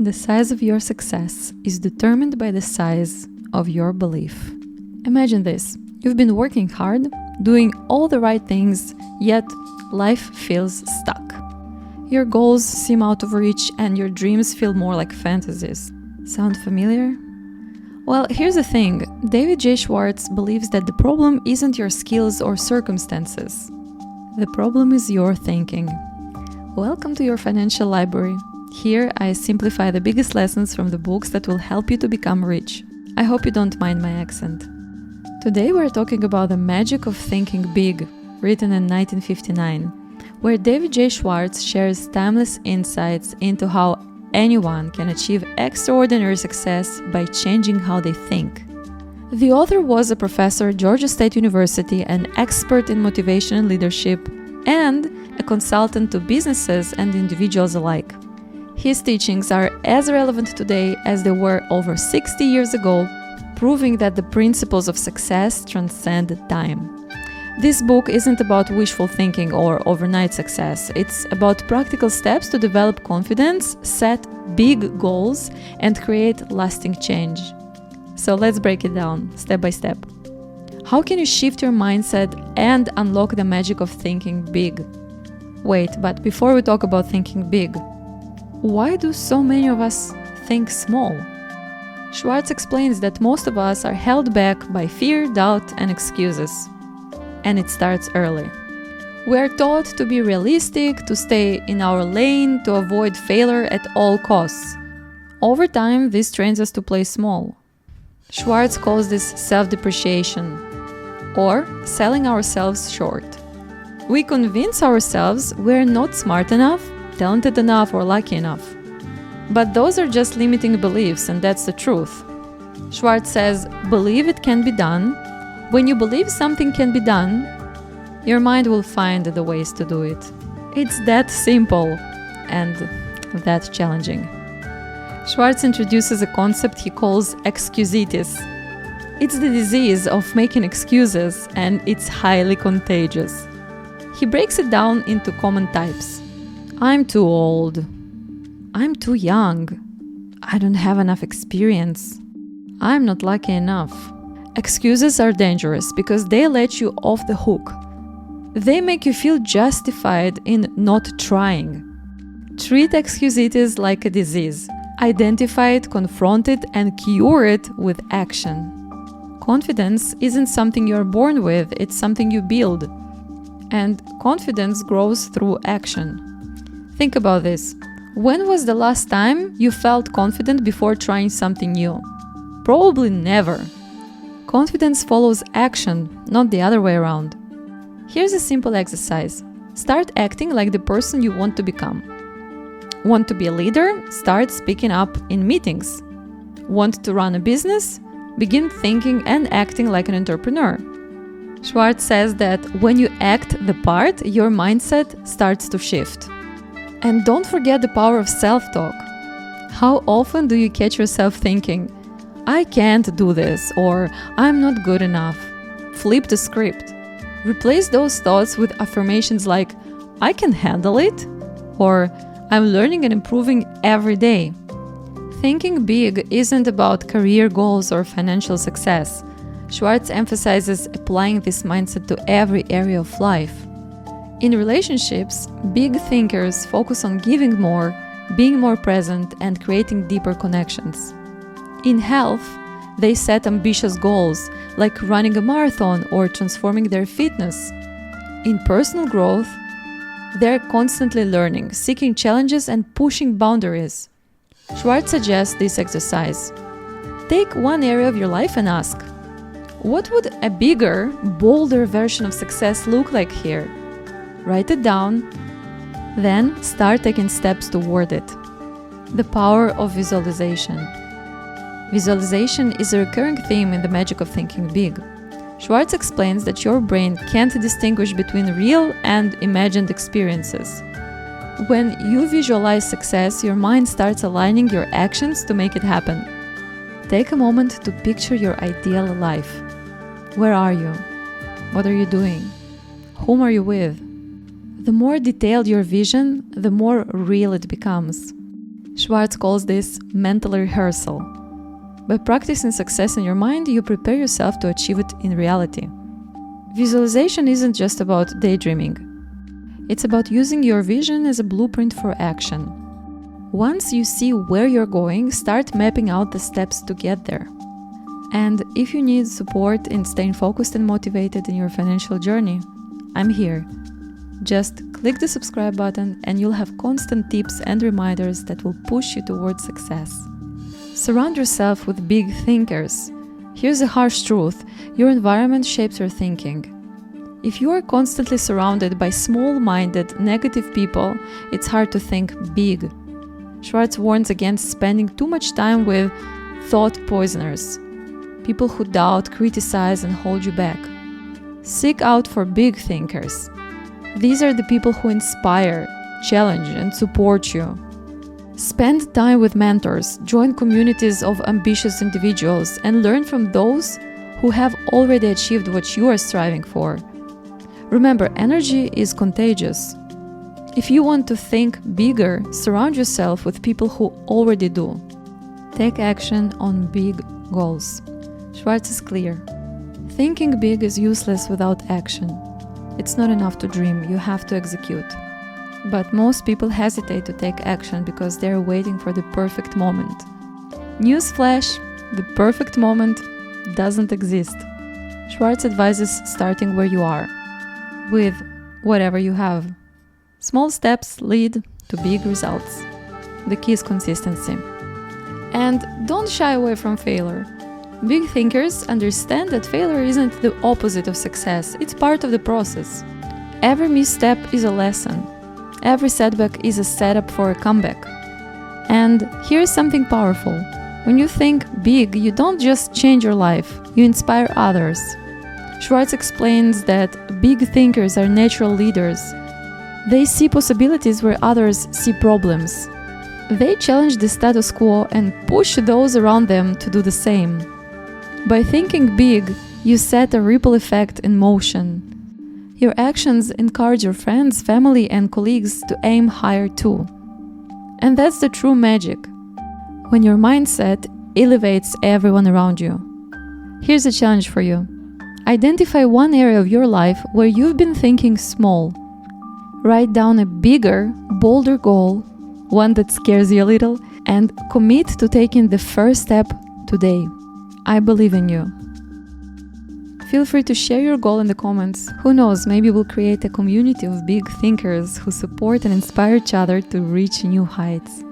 The size of your success is determined by the size of your belief. Imagine this. You've been working hard, doing all the right things, yet life feels stuck. Your goals seem out of reach and your dreams feel more like fantasies. Sound familiar? Well, here's the thing. David J. Schwartz believes that the problem isn't your skills or circumstances. The problem is your thinking. Welcome to your financial library. Here, I simplify the biggest lessons from the books that will help you to become rich. I hope you don't mind my accent. Today we're talking about the magic of thinking big, written in 1959, where David J. Schwartz shares timeless insights into how anyone can achieve extraordinary success by changing how they think. The author was a professor at Georgia State University, an expert in motivation and leadership, and a consultant to businesses and individuals alike. His teachings are as relevant today as they were over 60 years ago, proving that the principles of success transcend time. This book isn't about wishful thinking or overnight success. It's about practical steps to develop confidence, set big goals, and create lasting change. So let's break it down, step by step. How can you shift your mindset and unlock the magic of thinking big? Wait, but before we talk about thinking big, why do so many of us think small? Schwartz explains that most of us are held back by fear, doubt, and excuses. And it starts early. We are taught to be realistic, to stay in our lane, to avoid failure at all costs. Over time, this trains us to play small. Schwartz calls this self-depreciation, or selling ourselves short. We convince ourselves we're not smart enough, talented enough, or lucky enough. But those are just limiting beliefs, and that's the truth. Schwartz says, believe it can be done. When you believe something can be done, your mind will find the ways to do it. It's that simple and that challenging. Schwartz introduces a concept he calls Excusitis. It's the disease of making excuses, and it's highly contagious. He breaks it down into common types. I'm too old. I'm too young. I don't have enough experience. I'm not lucky enough. Excuses are dangerous because they let you off the hook. They make you feel justified in not trying. Treat excusitis like a disease. Identify it, confront it, and cure it with action. Confidence isn't something you're born with, it's something you build. And confidence grows through action. Think about this. When was the last time you felt confident before trying something new? Probably never. Confidence follows action, not the other way around. Here's a simple exercise. Start acting like the person you want to become. Want to be a leader? Start speaking up in meetings. Want to run a business? Begin thinking and acting like an entrepreneur. Schwartz says that when you act the part, your mindset starts to shift. And don't forget the power of self-talk. How often do you catch yourself thinking, I can't do this, or I'm not good enough? Flip the script. Replace those thoughts with affirmations like, I can handle it, or I'm learning and improving every day. Thinking big isn't about career goals or financial success. Schwartz emphasizes applying this mindset to every area of life. In relationships, big thinkers focus on giving more, being more present, and creating deeper connections. In health, they set ambitious goals, like running a marathon or transforming their fitness. In personal growth, they're constantly learning, seeking challenges, and pushing boundaries. Schwartz suggests this exercise. Take one area of your life and ask, what would a bigger, bolder version of success look like here? Write it down, then start taking steps toward it. The power of visualization. Visualization is a recurring theme in the magic of thinking big. Schwartz explains that your brain can't distinguish between real and imagined experiences. When you visualize success, your mind starts aligning your actions to make it happen. Take a moment to picture your ideal life. Where are you? What are you doing? Whom are you with? The more detailed your vision, the more real it becomes. Schwartz calls this mental rehearsal. By practicing success in your mind, you prepare yourself to achieve it in reality. Visualization isn't just about daydreaming. It's about using your vision as a blueprint for action. Once you see where you're going, start mapping out the steps to get there. And if you need support in staying focused and motivated in your financial journey, I'm here. Just click the subscribe button and you'll have constant tips and reminders that will push you towards success. Surround yourself with big thinkers. Here's a harsh truth: your environment shapes your thinking. If you are constantly surrounded by small-minded, negative people, it's hard to think big. Schwartz warns against spending too much time with thought poisoners, people who doubt, criticize, and hold you back. Seek out for big thinkers. These are the people who inspire, challenge, and support you. Spend time with mentors, join communities of ambitious individuals, and learn from those who have already achieved what you are striving for. Remember, energy is contagious. If you want to think bigger, surround yourself with people who already do. Take action on big goals. Schwartz is clear. Thinking big is useless without action. It's not enough to dream, you have to execute. But most people hesitate to take action because they're waiting for the perfect moment. Newsflash, the perfect moment doesn't exist. Schwartz advises starting where you are, with whatever you have. Small steps lead to big results. The key is consistency. And don't shy away from failure. Big thinkers understand that failure isn't the opposite of success, it's part of the process. Every misstep is a lesson. Every setback is a setup for a comeback. And here's something powerful. When you think big, you don't just change your life, you inspire others. Schwartz explains that big thinkers are natural leaders. They see possibilities where others see problems. They challenge the status quo and push those around them to do the same. By thinking big, you set a ripple effect in motion. Your actions encourage your friends, family, and colleagues to aim higher too. And that's the true magic. When your mindset elevates everyone around you. Here's a challenge for you. Identify one area of your life where you've been thinking small. Write down a bigger, bolder goal, one that scares you a little, and commit to taking the first step today. I believe in you. Feel free to share your goal in the comments. Who knows, maybe we'll create a community of big thinkers who support and inspire each other to reach new heights.